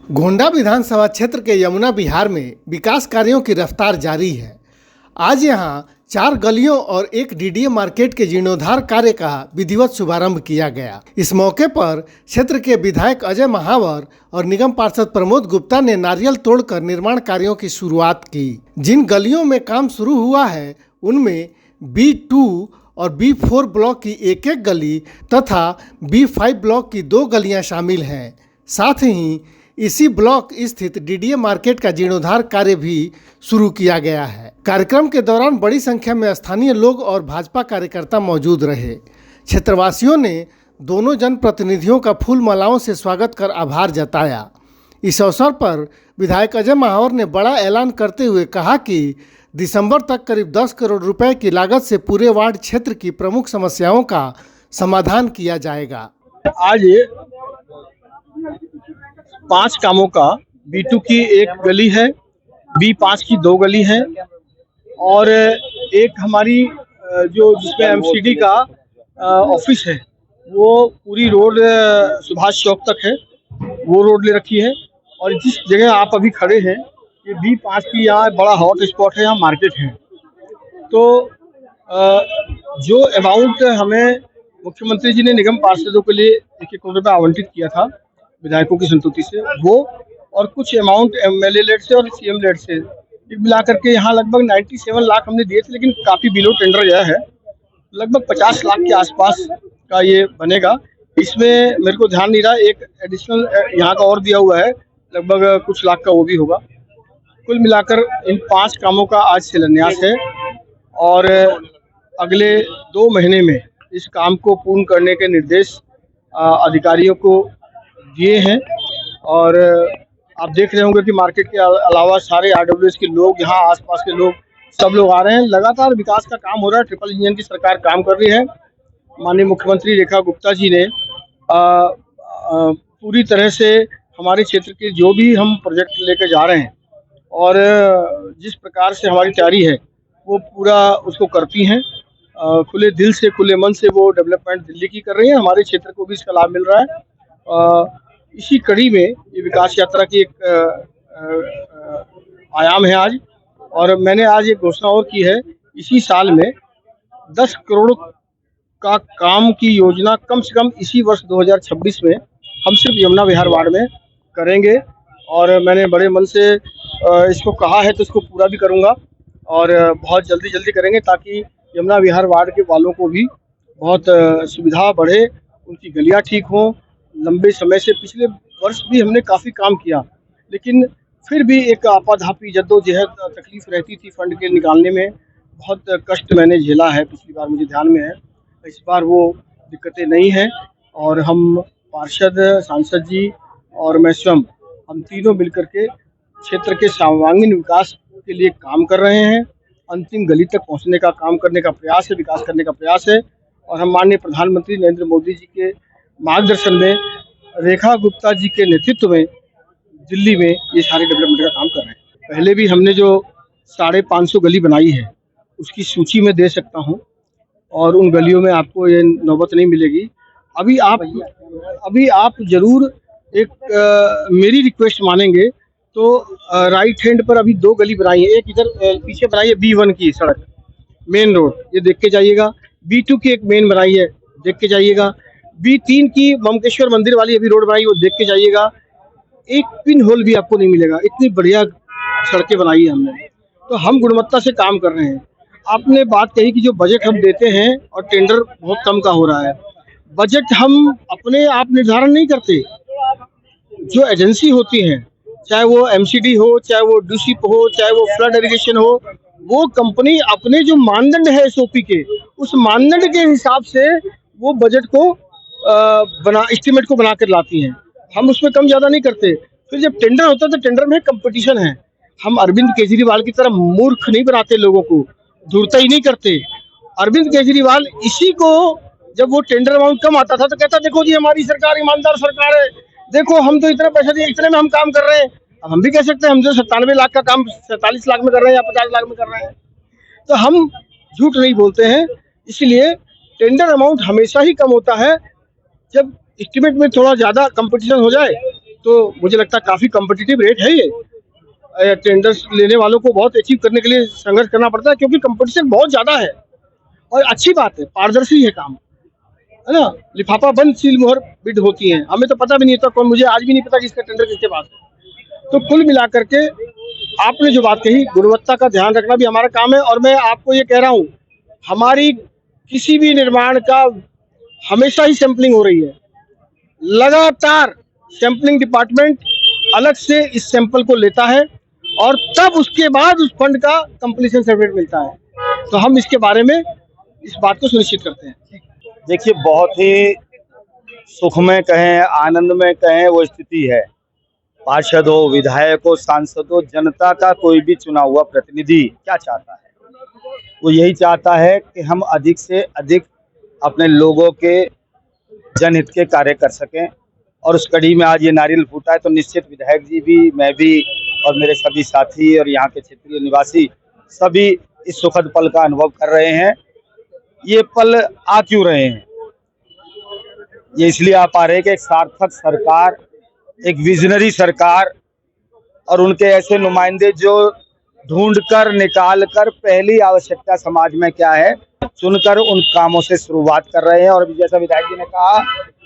गोंडा विधानसभा क्षेत्र के यमुना विहार में विकास कार्यों की रफ्तार जारी है। आज यहां 4 गलियों और एक डीडीए मार्केट के जीर्णोद्धार कार्य का विधिवत शुभारंभ किया गया। इस मौके पर क्षेत्र के विधायक अजय महावर और निगम पार्षद प्रमोद गुप्ता ने नारियल तोड़कर निर्माण कार्यों की शुरुआत की। जिन गलियों में काम शुरू हुआ है उनमें B2 और B4 ब्लॉक की एक गली तथा B5 ब्लॉक की 2 गलियां शामिल हैं। साथ ही इसी ब्लॉक स्थित डीडीए मार्केट का जीर्णोद्धार कार्य भी शुरू किया गया है। कार्यक्रम के दौरान बड़ी संख्या में स्थानीय लोग और भाजपा कार्यकर्ता मौजूद रहे। क्षेत्रवासियों ने दोनों जनप्रतिनिधियों का फूल मालाओं से स्वागत कर आभार जताया। इस अवसर पर विधायक अजय महावर ने बड़ा ऐलान करते हुए कहा कि दिसंबर तक करीब 10 करोड़ रुपए की लागत से पूरे वार्ड क्षेत्र की प्रमुख समस्याओं का समाधान किया जाएगा। आज 5 कामों का B2 की 1 गली है, B5 की 2 गली है और एक हमारी जो जिसमें MCD का ऑफिस है वो पूरी रोड सुभाष चौक तक है, वो रोड ले रखी है। और जिस जगह आप अभी खड़े हैं ये B5 की यहाँ बड़ा हॉट स्पॉट है, यहाँ मार्केट है। तो जो अमाउंट हमें मुख्यमंत्री जी ने निगम पार्षदों के लिए 1 करोड़ रुपये आवंटित किया था विधायकों की संतुष्टि से, वो और कुछ अमाउंट MLA लेट से और CM लेट से मिला करके यहाँ लगभग 97 लाख हमने दिए थे, लेकिन काफ़ी बिलो टेंडर गया है। लगभग 50 लाख के आसपास का ये बनेगा। इसमें मेरे को ध्यान नहीं रहा, एक एडिशनल यहाँ का और दिया हुआ है, लगभग कुछ लाख का वो भी होगा। कुल मिलाकर इन 5 कामों का आज शिलान्यास है और अगले 2 महीने में इस काम को पूर्ण करने के निर्देश अधिकारियों को दिए हैं। और आप देख रहे होंगे कि मार्केट के अलावा सारे RWS के लोग, यहाँ आसपास के लोग, सब लोग आ रहे हैं। लगातार विकास का काम हो रहा है। ट्रिपल इंजन की सरकार काम कर रही है। माननीय मुख्यमंत्री रेखा गुप्ता जी ने पूरी तरह से हमारे क्षेत्र के जो भी हम प्रोजेक्ट लेकर जा रहे हैं और जिस प्रकार से हमारी तैयारी है वो पूरा उसको करती हैं। खुले दिल से, खुले मन से वो डेवलपमेंट दिल्ली की कर रही है। हमारे क्षेत्र को भी इसका लाभ मिल रहा है। इसी कड़ी में ये विकास यात्रा की एक आयाम है आज। और मैंने आज एक घोषणा और की है, इसी साल में 10 करोड़ का काम की योजना कम से कम इसी वर्ष 2026 में हम सिर्फ यमुना विहार वार्ड में करेंगे। और मैंने बड़े मन से इसको कहा है तो इसको पूरा भी करूँगा और बहुत जल्दी करेंगे, ताकि यमुना विहार वार्ड के वालों को भी बहुत सुविधा बढ़े, उनकी गलियाँ ठीक हों। लंबे समय से पिछले वर्ष भी हमने काफ़ी काम किया, लेकिन फिर भी एक आपाधापी जद्दोजहद तकलीफ रहती थी फंड के निकालने में। बहुत कष्ट मैंने झेला है, पिछली बार मुझे ध्यान में है। इस बार वो दिक्कतें नहीं हैं और हम पार्षद, सांसद जी और मैं स्वयं, हम तीनों मिलकर के क्षेत्र के सर्वांगीण विकास के लिए काम कर रहे हैं। अंतिम गली तक पहुंचने का काम करने का प्रयास है, विकास करने का प्रयास है। और हम माननीय प्रधानमंत्री नरेंद्र मोदी जी के मार्गदर्शन में, रेखा गुप्ता जी के नेतृत्व में दिल्ली में ये सारे डेवलपमेंट का काम कर रहे हैं। पहले भी हमने जो 550 गली बनाई है उसकी सूची में दे सकता हूँ और उन गलियों में आपको ये नौबत नहीं मिलेगी। अभी आप जरूर एक मेरी रिक्वेस्ट मानेंगे तो राइट हैंड पर अभी 2 गली बनाई है। एक इधर पीछे बनाई है B1 की सड़क, मेन रोड, ये देख के जाइएगा। B2 की एक मेन बनाई है, देख के जाइएगा। B3 की ममकेश्वर मंदिर वाली अभी रोड बनाई, वो देख के जाइएगा। एक पिन होल भी आपको नहीं मिलेगा, इतनी बढ़िया सड़कें बनाई है हमने। तो हम गुणवत्ता से काम कर रहे हैं। आपने बात कही कि जो बजट हम देते हैं और टेंडर बहुत कम का हो रहा है। बजट हम अपने आप निर्धारण नहीं करते, जो एजेंसी होती हैं, चाहे वो MCD हो, चाहे वो DCP हो, चाहे वो फ्लड इरिगेशन हो, वो कंपनी अपने जो मानदंड है SOP के, उस मानदंड के हिसाब से वो बजट को एस्टिमेट को बना कर लाती हैं। हम उसमें कम ज़्यादा नहीं करते। फिर जब टेंडर होता है तो टेंडर में कंपटीशन है। हम अरविंद केजरीवाल की तरह मूर्ख नहीं बनाते लोगों को, धूर्तई नहीं करते। अरविंद केजरीवाल इसी को, जब वो टेंडर अमाउंट कम आता था तो कहता, देखो जी हमारी सरकार ईमानदार सरकार है, देखो हम तो इतना पैसा दिए, इतने में हम काम कर रहे हैं। अब हम भी कह सकते हैं हम तो 97 लाख का काम 47 लाख में कर रहे हैं या 50 लाख में कर रहे हैं। तो हम झूठ नहीं बोलते हैं। इसलिए टेंडर अमाउंट हमेशा ही कम होता है। जब एस्टिमेट में थोड़ा ज़्यादा कंपटीशन हो जाए तो तो मुझे लगता है काफ़ी कम्पिटिटिव रेट है ये। टेंडर्स लेने वालों को बहुत अचीव करने के लिए संघर्ष करना पड़ता है, क्योंकि कंपटीशन बहुत ज़्यादा है। और अच्छी बात है, पारदर्शी है काम, है ना। लिफाफा बंद सील मुहर बिड होती हैं, हमें तो पता भी नहीं था कौन, मुझे आज भी नहीं पता कि इसका टेंडर किसके पास है। तो कुल मिलाकर के आपने जो बात कही, गुणवत्ता का ध्यान रखना भी हमारा काम है। और मैं आपको ये कह रहा हूँ, हमारी किसी भी निर्माण का हमेशा ही सैंपलिंग हो रही है, लगातार सैंपलिंग डिपार्टमेंट अलग से इस सैंपल को लेता है और तब उसके बाद उस फंड का कंप्लीशन सर्टिफिकेट मिलता है। तो हम इसके बारे में इस बात को सुनिश्चित करते हैं। देखिए, बहुत ही सुखमय कहें, आनंदमय कहें, वो स्थिति है। पार्षद हो, विधायक हो, सांसद हो, जनता का कोई भी चुना हुआ प्रतिनिधि क्या चाहता है? वो यही चाहता है कि हम अधिक से अधिक अपने लोगों के जनहित के कार्य कर सकें। और उस कड़ी में आज ये नारियल फूटा है, तो निश्चित विधायक जी भी, मैं भी और मेरे सभी साथी और यहाँ के क्षेत्रीय निवासी सभी इस सुखद पल का अनुभव कर रहे हैं। ये पल आ क्यों रहे हैं? ये इसलिए आ पा रहे हैं कि एक सार्थक सरकार, एक विजनरी सरकार और उनके ऐसे नुमाइंदे जो ढूंढकर निकाल कर पहली आवश्यकता समाज में क्या है चुनकर उन कामों से शुरुआत कर रहे हैं। और जैसा विधायक जी ने कहा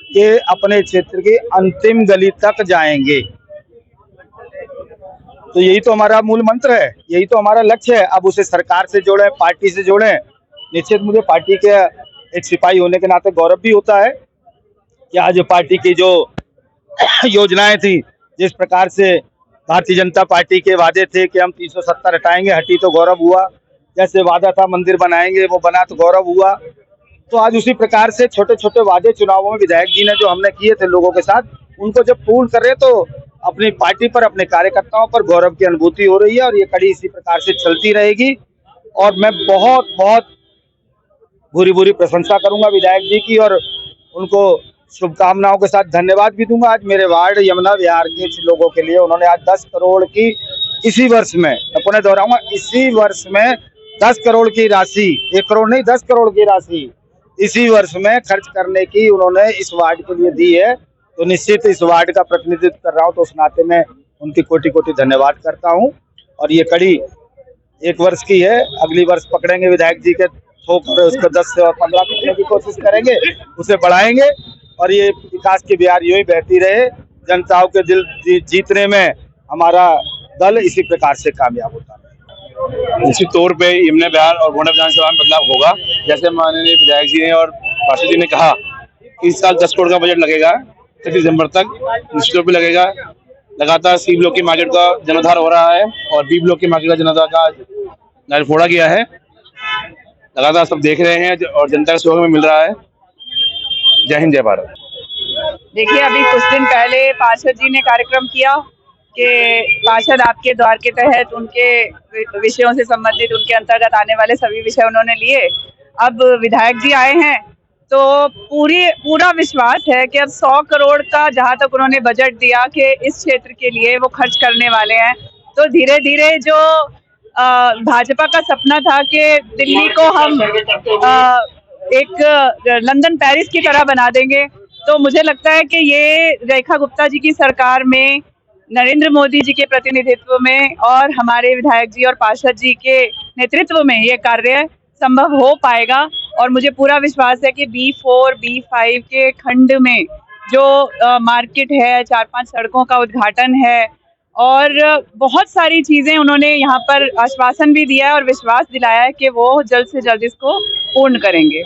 कि अपने क्षेत्र की अंतिम गली तक जाएंगे, तो यही तो हमारा मूल मंत्र है, यही तो हमारा लक्ष्य है। अब उसे सरकार से जोड़ें, पार्टी से जोड़ें। निश्चित मुझे पार्टी के एक सिपाही होने के नाते गौरव भी होता है कि आज पार्टी की जो योजनाएं थी, जिस प्रकार से भारतीय जनता पार्टी के वादे थे कि हम 370 हटाएंगे, हटी तो गौरव हुआ। जैसे वादा था मंदिर बनाएंगे, वो बना तो गौरव हुआ। तो आज उसी प्रकार से छोटे छोटे वादे चुनावों में विधायक जी ने जो हमने किए थे लोगों के साथ, उनको जब पूर्ण कर रहे तो अपनी पार्टी पर, अपने कार्यकर्ताओं पर गौरव की अनुभूति हो रही है। और ये कड़ी इसी प्रकार से चलती रहेगी। और मैं बहुत बहुत भूरी भूरी प्रशंसा करूंगा विधायक जी की और उनको शुभकामनाओं के साथ धन्यवाद भी दूंगा। आज मेरे वार्ड यमुना विहार के लोगों के लिए उन्होंने आज 10 करोड़ की इसी वर्ष में, मैं पुनः दोहराऊंगा, इसी वर्ष में 10 करोड़ की राशि, 1 करोड़ नहीं 10 करोड़ की राशि इसी वर्ष में खर्च करने की उन्होंने इस वार्ड के लिए दी है। तो निश्चित इस वार्ड का प्रतिनिधित्व कर रहा हूं, तो उस नाते में उनकी कोटि कोटि धन्यवाद करता हूं। और ये कड़ी 1 वर्ष की है, अगली वर्ष पकड़ेंगे विधायक जी के थोक और उसको 10 से और 15 करने की कोशिश करेंगे, उसे बढ़ाएंगे और ये विकास की बयार यूं ही बहती रहे। जनताओं के दिल जीतने में हमारा दल इसी प्रकार से कामयाब होता है। निश्चित तौर पे यमुना विहार और गोंडा विधानसभा में बदलाव होगा। जैसे माननीय विधायक जी ने और पार्षद जी ने कहा कि इस साल 10 करोड़ का बजट लगेगा, 31 दिसंबर तक निश्चित तौर पर लगेगा। लगातार सी ब्लॉक की मार्केट का जीर्णोद्धार हो रहा है और बी ब्लॉक की मार्केट का जीर्णोद्धार का नारियल फोड़ा गया है। लगातार सब देख रहे हैं और जनता का सहयोग में मिल रहा है। जय हिंद, जय भारत। देखिए, अभी कुछ दिन पहले पार्षद जी ने कार्यक्रम किया कि पार्षद आपके द्वार के तहत उनके विषयों से संबंधित, उनके अंतर्गत आने वाले सभी विषय उन्होंने लिए। अब विधायक जी आए हैं तो पूरा विश्वास है कि अब 100 करोड़ का जहां तक उन्होंने बजट दिया कि इस क्षेत्र के लिए वो खर्च करने वाले हैं। तो धीरे धीरे जो भाजपा का सपना था कि दिल्ली को हम एक लंदन पेरिस की तरह बना देंगे, तो मुझे लगता है कि ये रेखा गुप्ता जी की सरकार में, नरेंद्र मोदी जी के प्रतिनिधित्व में और हमारे विधायक जी और पार्षद जी के नेतृत्व में ये कार्य संभव हो पाएगा। और मुझे पूरा विश्वास है कि B4, B5 के खंड में जो मार्केट है, 4-5 सड़कों का उद्घाटन है और बहुत सारी चीजें उन्होंने यहाँ पर आश्वासन भी दिया है और विश्वास दिलाया है कि वो जल्द से जल्द इसको पूर्ण करेंगे।